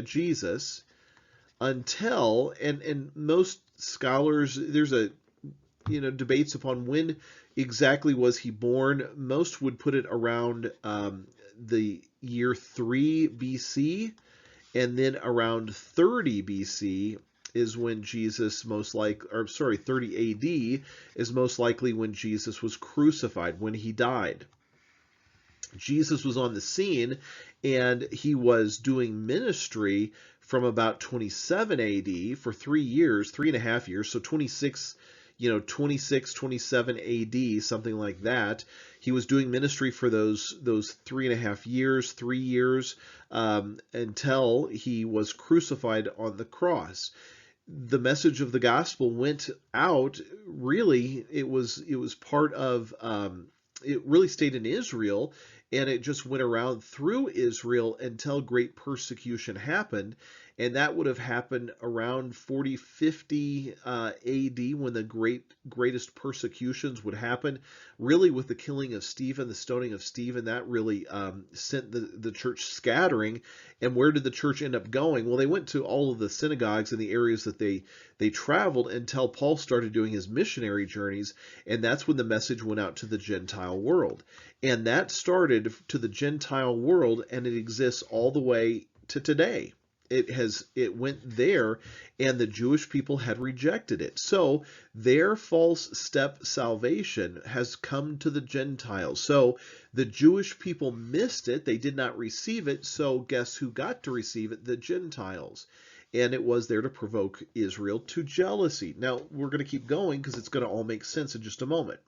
Jesus, until, and most scholars, there's a debates upon when exactly was he born. Most would put it around the year 3 BC, and then around 30 BC is when Jesus 30 AD is most likely when Jesus was crucified, when he died. Jesus was on the scene, and he was doing ministry from about 27 AD for 3 years, 3.5 years, so 26, 27 AD, something like that. He was doing ministry for those 3.5 years, 3 years, until he was crucified on the cross. The message of the gospel went out. Really, it was part of, it really stayed in Israel, and it just went around through Israel until great persecution happened. And that would have happened around 40, 50 AD, when the greatest persecutions would happen. Really, with the killing of Stephen, the stoning of Stephen, that really sent the church scattering. And where did the church end up going? Well, they went to all of the synagogues in the areas that they traveled, until Paul started doing his missionary journeys, and that's when the message went out to the Gentile world. And that started to the Gentile world, and it exists all the way to today. It went there, and the Jewish people had rejected it. So their false step salvation has come to the Gentiles. So the Jewish people missed it. They did not receive it. So guess who got to receive it? The Gentiles. And it was there to provoke Israel to jealousy. Now, we're going to keep going because it's going to all make sense in just a moment.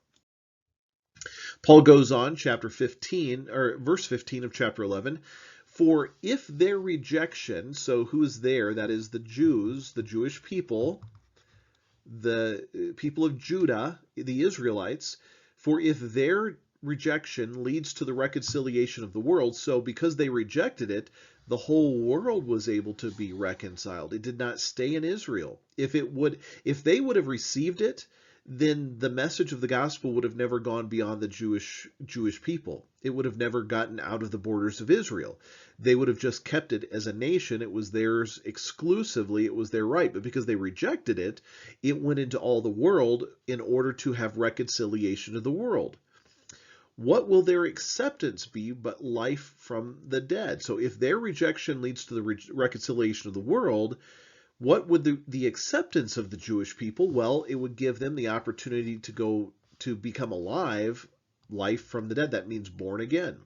Paul goes on, chapter 15, or verse 15 of chapter 11. For if their rejection, so who is there? That is the Jews, the Jewish people, the people of Judah, the Israelites. For if their rejection leads to the reconciliation of the world, so because they rejected it, the whole world was able to be reconciled. It did not stay in Israel. If they would have received it, then the message of the gospel would have never gone beyond the Jewish people. It would have never gotten out of the borders of Israel. They would have just kept it as a nation. It was theirs exclusively. It was their right. But because they rejected it, it went into all the world in order to have reconciliation of the world. What will their acceptance be but life from the dead? So if their rejection leads to the reconciliation of the world, what would the acceptance of the Jewish people? Well, it would give them the opportunity to go to become alive, life from the dead. That means born again.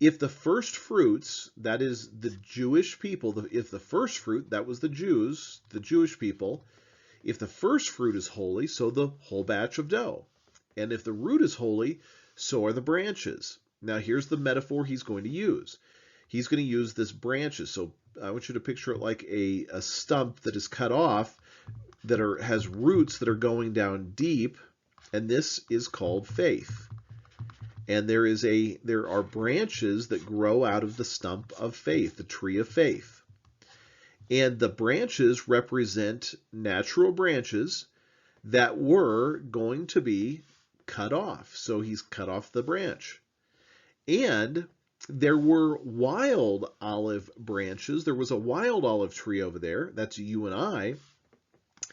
If the first fruits, that is the Jewish people, if the first fruit, that was the Jews, the Jewish people, if the first fruit is holy, so the whole batch of dough. And if the root is holy, so are the branches. Now here's the metaphor he's going to use. He's going to use this branches. So I want you to picture it like a stump that is cut off, that has roots that are going down deep, and this is called faith. And there are branches that grow out of the stump of faith, the tree of faith. And the branches represent natural branches that were going to be cut off. So he's cut off the branch. And there were wild olive branches. There was a wild olive tree over there. That's you and I.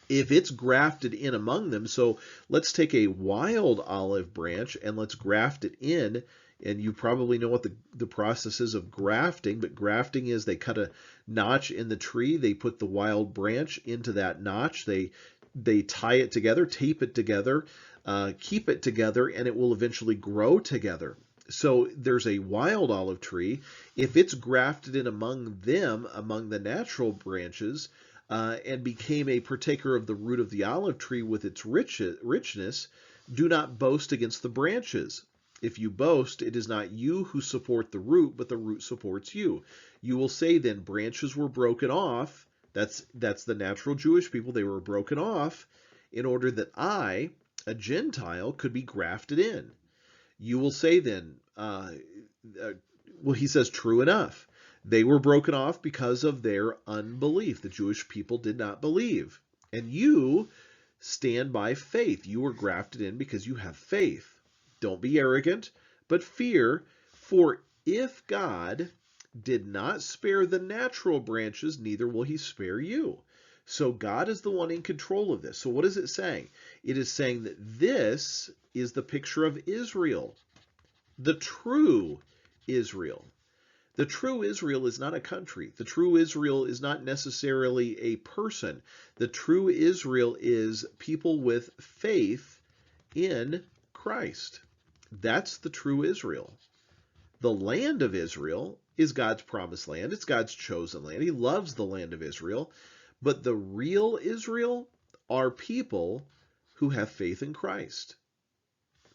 If it's grafted in among them, so let's take a wild olive branch and let's graft it in. And you probably know what the process is of grafting, but grafting is they cut a notch in the tree. They put the wild branch into that notch. They tie it together, tape it together, keep it together, and it will eventually grow together. So there's a wild olive tree. If it's grafted in among them, among the natural branches, and became a partaker of the root of the olive tree with its richness, do not boast against the branches. If you boast, it is not you who support the root, but the root supports you. You will say then, branches were broken off. That's the natural Jewish people. They were broken off in order that I, a Gentile, could be grafted in. You will say then, well, he says, true enough. They were broken off because of their unbelief. The Jewish people did not believe. And you stand by faith. You were grafted in because you have faith. Don't be arrogant, but fear, for if God did not spare the natural branches, neither will he spare you. So God is the one in control of this. So what is it saying? It is saying that this is the picture of Israel, the true Israel. The true Israel is not a country. The true Israel is not necessarily a person. The true Israel is people with faith in Christ. That's the true Israel. The land of Israel is God's promised land. It's God's chosen land. He loves the land of Israel. But the real Israel are people who have faith in Christ.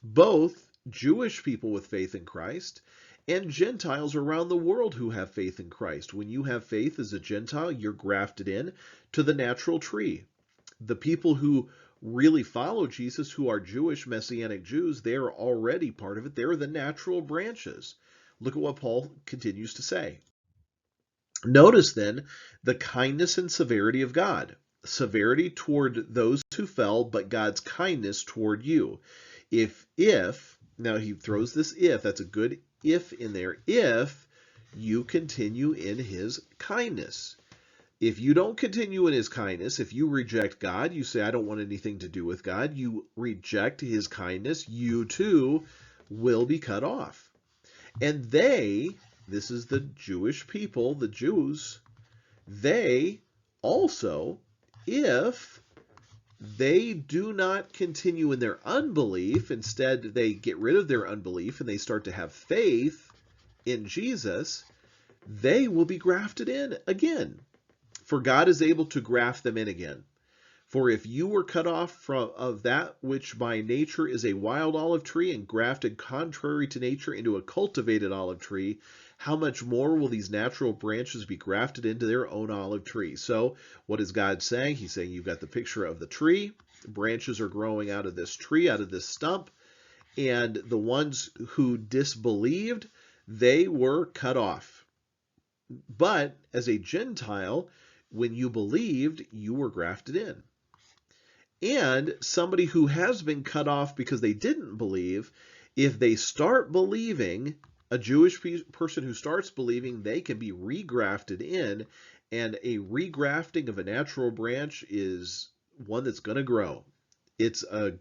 Both Jewish people with faith in Christ and Gentiles around the world who have faith in Christ. When you have faith as a Gentile, you're grafted in to the natural tree. The people who really follow Jesus, who are Jewish Messianic Jews, they're already part of it. They're the natural branches. Look at what Paul continues to say. Notice then the kindness and severity of God. Severity toward those who fell, but God's kindness toward you. If, now he throws this if, that's a good if in there, if you continue in his kindness. If you don't continue in his kindness, if you reject God, you say, I don't want anything to do with God, you reject his kindness, you too will be cut off. And this is the Jewish people, the Jews, they also, if they do not continue in their unbelief, instead they get rid of their unbelief and they start to have faith in Jesus, they will be grafted in again. For God is able to graft them in again. For if you were cut off of that which by nature is a wild olive tree and grafted contrary to nature into a cultivated olive tree, how much more will these natural branches be grafted into their own olive tree? So what is God saying? He's saying you've got the picture of the tree. Branches are growing out of this tree, out of this stump. And the ones who disbelieved, they were cut off. But as a Gentile, when you believed, you were grafted in. And somebody who has been cut off because they didn't believe, if they start believing, a Jewish person who starts believing, they can be regrafted in, and a regrafting of a natural branch is one that's going to grow. It's a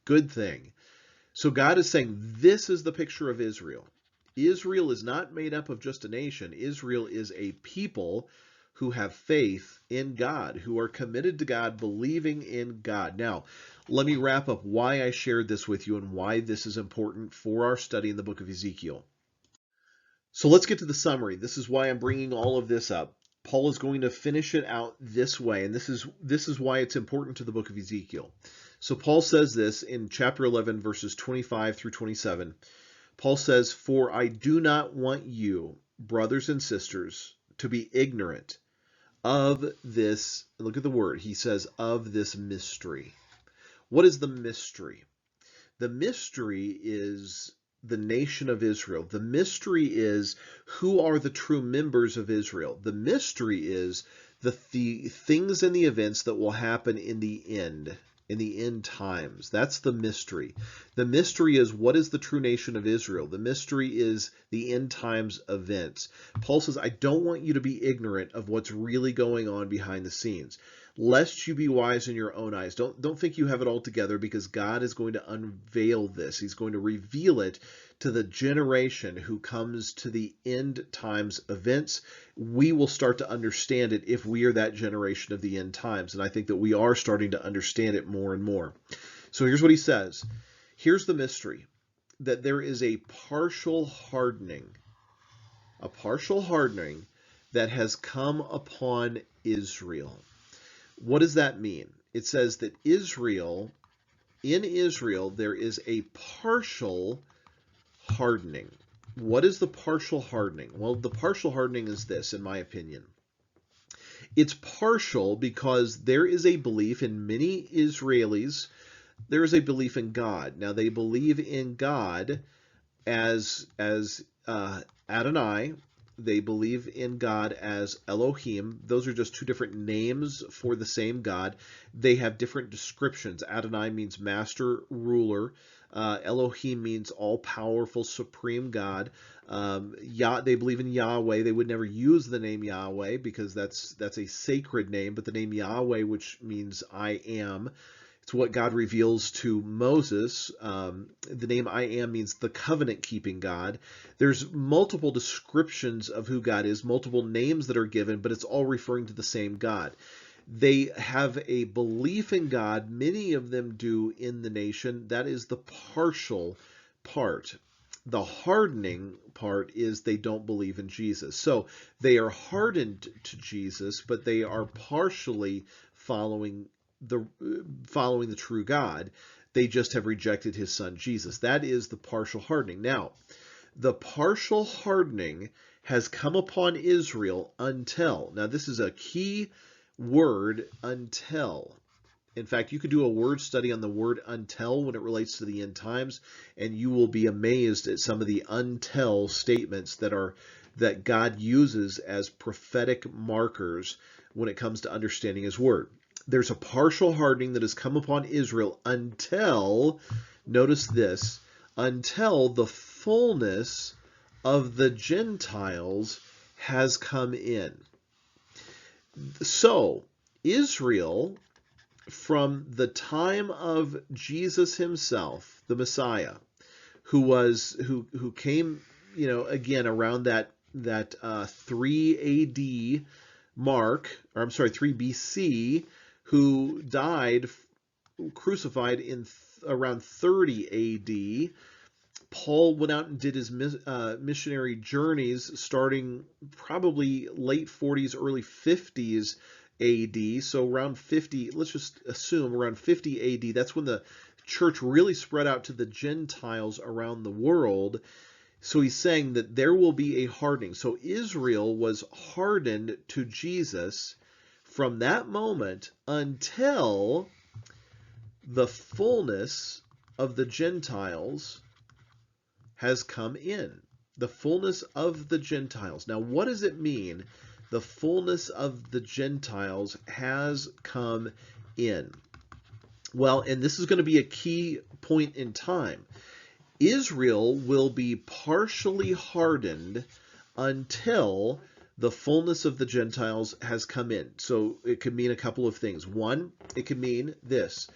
good thing. So God is saying this is the picture of Israel. Israel is not made up of just a nation. Israel is a people who have faith in God, who are committed to God, believing in God. Now, let me wrap up why I shared this with you and why this is important for our study in the book of Ezekiel. So let's get to the summary. This is why I'm bringing all of this up. Paul is going to finish it out this way, and this is why it's important to the book of Ezekiel. So Paul says this in chapter 11, verses 25 through 27. Paul says, "For I do not want you, brothers and sisters, to be ignorant of this," look at the word, he says, "of this mystery." What is the mystery? The mystery is the nation of Israel. The mystery is who are the true members of Israel. The mystery is the things and the events that will happen in the end times. That's the mystery. The mystery is what is the true nation of Israel. The mystery is the end times events. Paul says, I don't want you to be ignorant of what's really going on behind the scenes, lest you be wise in your own eyes. Don't think you have it all together, because God is going to unveil this. He's going to reveal it to the generation who comes to the end times events. We will start to understand it if we are that generation of the end times. And I think that we are starting to understand it more and more. So here's what he says. Here's the mystery, that there is a partial hardening that has come upon Israel. What does that mean? It says that in Israel, there is a partial hardening. What is the partial hardening? Well, the partial hardening is this, in my opinion. It's partial because there is a belief in many Israelis, there is a belief in God. Now, they believe in God as Adonai. They believe in God as Elohim. Those are just two different names for the same God. They have different descriptions. Adonai means master, ruler. Elohim means all-powerful, supreme God. They believe in Yahweh. They would never use the name Yahweh because that's a sacred name, but the name Yahweh, which means I am, it's what God reveals to Moses. The name I am means the covenant-keeping God. There's multiple descriptions of who God is, multiple names that are given, but it's all referring to the same God. They have a belief in God. Many of them do in the nation. That is the partial part. The hardening part is they don't believe in Jesus. So they are hardened to Jesus, but they are partially following the true God. They just have rejected his son Jesus. That is the partial hardening. Now, the partial hardening has come upon Israel until. Now, this is a key word, until. In fact, you could do a word study on the word until when it relates to the end times, and you will be amazed at some of the until statements that God uses as prophetic markers when it comes to understanding his word. There's a partial hardening that has come upon Israel until, notice this, until the fullness of the Gentiles has come in. So, Israel, from the time of Jesus himself, the Messiah, who came, again around that 3 AD mark, or I'm sorry, 3 BC, who died crucified in around 30 AD. Paul went out and did his missionary journeys starting probably late 40s, early 50s AD. So around 50, let's just assume around 50 AD, that's when the church really spread out to the Gentiles around the world. So he's saying that there will be a hardening. So Israel was hardened to Jesus from that moment until the fullness of the Gentiles has come in. The fullness of the Gentiles. Now, what does it mean? The fullness of the Gentiles has come in. Well, and this is going to be a key point in time. Israel will be partially hardened until the fullness of the Gentiles has come in. So it could mean a couple of things. One, it could mean this.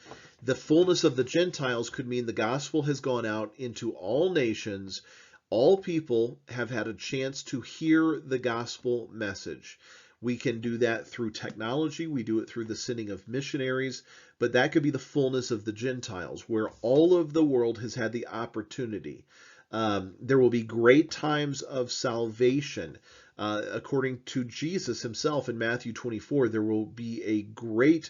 The fullness of the Gentiles could mean the gospel has gone out into all nations. All people have had a chance to hear the gospel message. We can do that through technology. We do it through the sending of missionaries. But that could be the fullness of the Gentiles, where all of the world has had the opportunity. There will be great times of salvation. According to Jesus himself in Matthew 24, there will be a great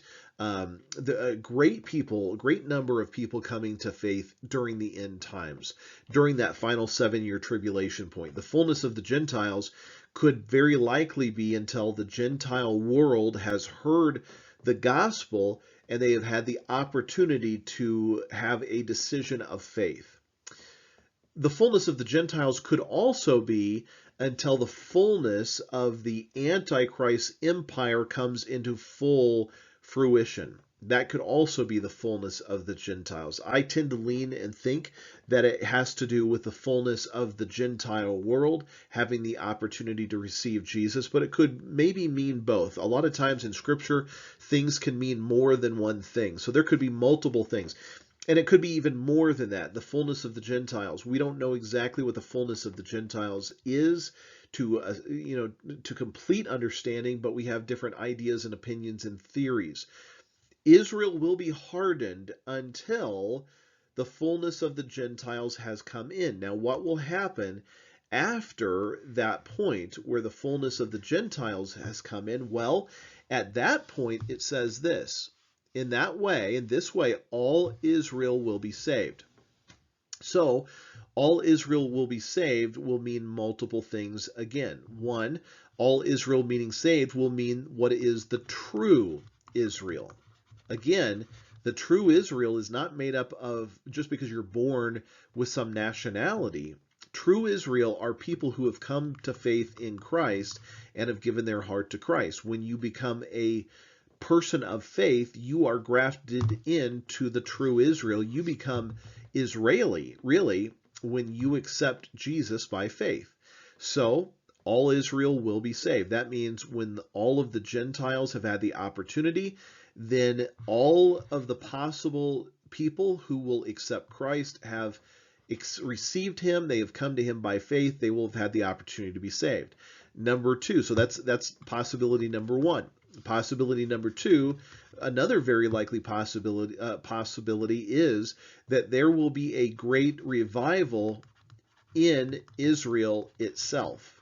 number of people coming to faith during the end times, during that final 7-year tribulation point. The fullness of the Gentiles could very likely be until the Gentile world has heard the gospel and they have had the opportunity to have a decision of faith. The fullness of the Gentiles could also be until the fullness of the Antichrist Empire comes into full fruition. That could also be the fullness of the Gentiles. I tend to lean and think that it has to do with the fullness of the Gentile world having the opportunity to receive Jesus, but it could maybe mean both. A lot of times in Scripture, things can mean more than one thing. So there could be multiple things. And it could be even more than that, the fullness of the Gentiles. We don't know exactly what the fullness of the Gentiles is to complete understanding, but we have different ideas and opinions and theories. Israel will be hardened until the fullness of the Gentiles has come in. Now, what will happen after that point where the fullness of the Gentiles has come in? Well, at that point, it says this. In this way, all Israel will be saved. So, all Israel will be saved will mean multiple things again. One, all Israel meaning saved will mean what is the true Israel. Again, the true Israel is not made up of just because you're born with some nationality. True Israel are people who have come to faith in Christ and have given their heart to Christ. When you become a person of faith, you are grafted into the true Israel. You become Israeli, really, when you accept Jesus by faith. So, all Israel will be saved. That means when all of the Gentiles have had the opportunity, then all of the possible people who will accept Christ have received him. They have come to him by faith. They will have had the opportunity to be saved. Number two, so that's possibility number one. Possibility number two, another very likely possibility is that there will be a great revival in Israel itself.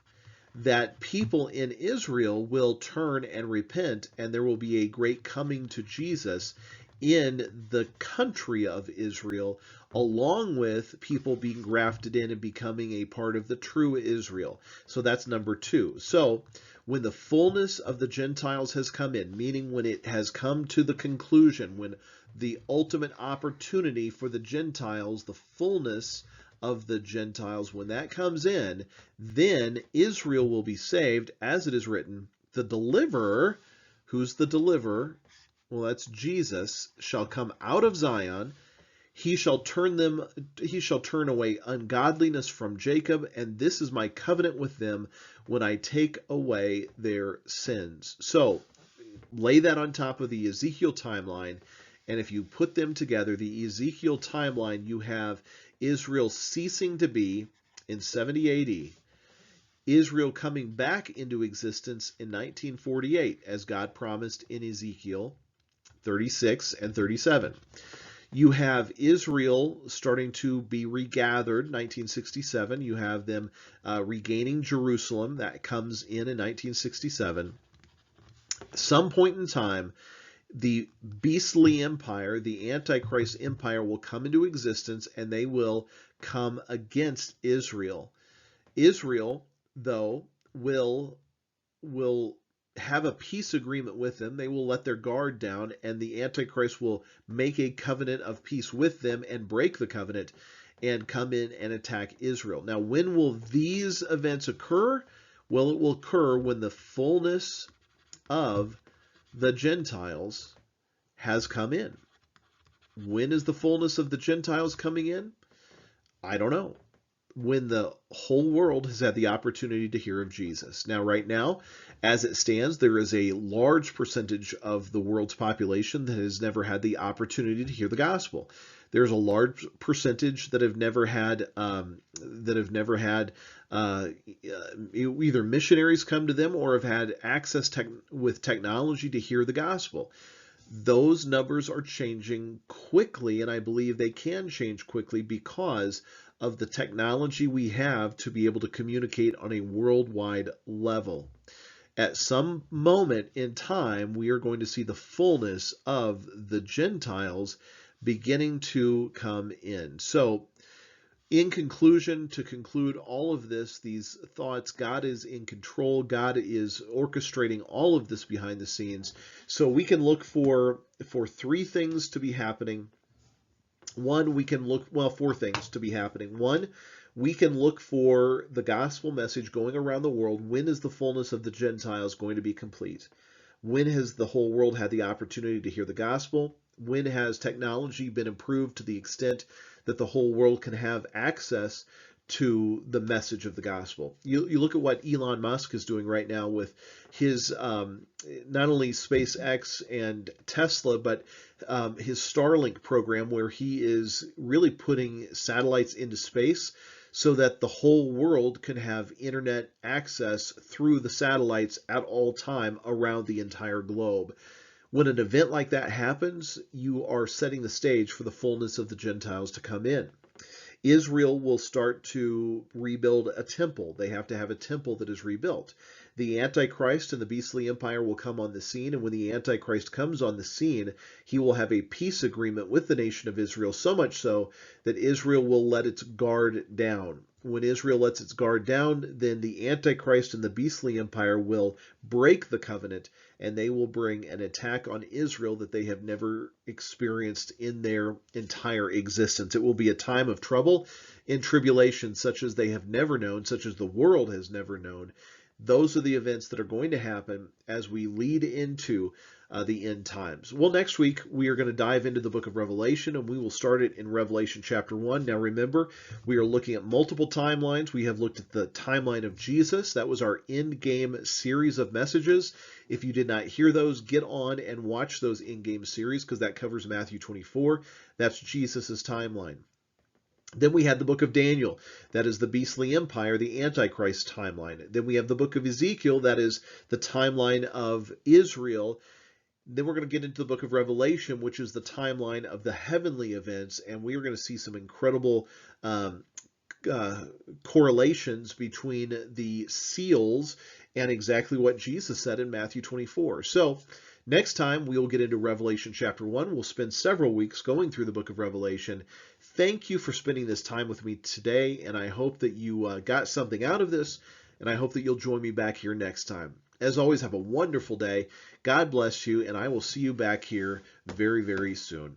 That people in Israel will turn and repent, and there will be a great coming to Jesus in the country of Israel, along with people being grafted in and becoming a part of the true Israel. So that's number two. So when the fullness of the Gentiles has come in, meaning when it has come to the conclusion, when the ultimate opportunity for the Gentiles, the fullness of the Gentiles, when that comes in, then Israel will be saved, as it is written, the deliverer, who's the deliverer? Well, that's Jesus, shall come out of Zion. He shall turn away ungodliness from Jacob, and this is my covenant with them when I take away their sins. So lay that on top of the Ezekiel timeline, and if you put them together, the Ezekiel timeline, you have Israel ceasing to be in 70 AD, Israel coming back into existence in 1948, as God promised in Ezekiel 36 and 37. You have Israel starting to be regathered, 1967. You have them regaining Jerusalem. That comes in 1967. Some point in time, the beastly empire, the Antichrist Empire, will come into existence, and they will come against Israel. Israel, though, will have a peace agreement with them. They will let their guard down, and the Antichrist will make a covenant of peace with them and break the covenant and come in and attack Israel. Now, when will these events occur? Well, it will occur when the fullness of the Gentiles has come in. When is the fullness of the Gentiles coming in? I don't know. When the whole world has had the opportunity to hear of Jesus. Now, right now, as it stands, there is a large percentage of the world's population that has never had the opportunity to hear the gospel. There's a large percentage that have never had either missionaries come to them or have had access with technology to hear the gospel. Those numbers are changing quickly, and I believe they can change quickly because of the technology we have to be able to communicate on a worldwide level. At some moment in time, we are going to see the fullness of the Gentiles beginning to come in. So, in conclusion, to conclude all of this, these thoughts, God is in control. God is orchestrating all of this behind the scenes. So we can look for three things to be happening. One, we can look, well, four things to be happening. One, we can look for the gospel message going around the world. When is the fullness of the Gentiles going to be complete? When has the whole world had the opportunity to hear the gospel? When has technology been improved to the extent that the whole world can have access to the message of the gospel? You look at what Elon Musk is doing right now with his not only SpaceX and Tesla, but his Starlink program, where he is really putting satellites into space so that the whole world can have internet access through the satellites at all time around the entire globe. When an event like that happens, you are setting the stage for the fullness of the Gentiles to come in. Israel will start to rebuild a temple. They have to have a temple that is rebuilt. The Antichrist and the beastly empire will come on the scene, and when the Antichrist comes on the scene, he will have a peace agreement with the nation of Israel, so much so that Israel will let its guard down. When Israel lets its guard down, then the Antichrist and the beastly empire will break the covenant, and they will bring an attack on Israel that they have never experienced in their entire existence. It will be a time of trouble and tribulation such as they have never known, such as the world has never known. Those are the events that are going to happen as we lead into the end times. Well, next week we are going to dive into the book of Revelation, and we will start it in Revelation chapter 1. Now remember, we are looking at multiple timelines. We have looked at the timeline of Jesus. That was our in-game series of messages. If you did not hear those, get on and watch those in-game series, because that covers Matthew 24. That's Jesus's timeline. Then we had the book of Daniel, that is the beastly empire, the Antichrist timeline. Then we have the book of Ezekiel, that is the timeline of Israel. Then we're going to get into the book of Revelation, which is the timeline of the heavenly events, and we are going to see some incredible correlations between the seals and exactly what Jesus said in Matthew 24. So next time we will get into Revelation chapter 1. We'll spend several weeks going through the book of Revelation. Thank you for spending this time with me today, and I hope that you got something out of this, and I hope that you'll join me back here next time. As always, have a wonderful day. God bless you, and I will see you back here very, very soon.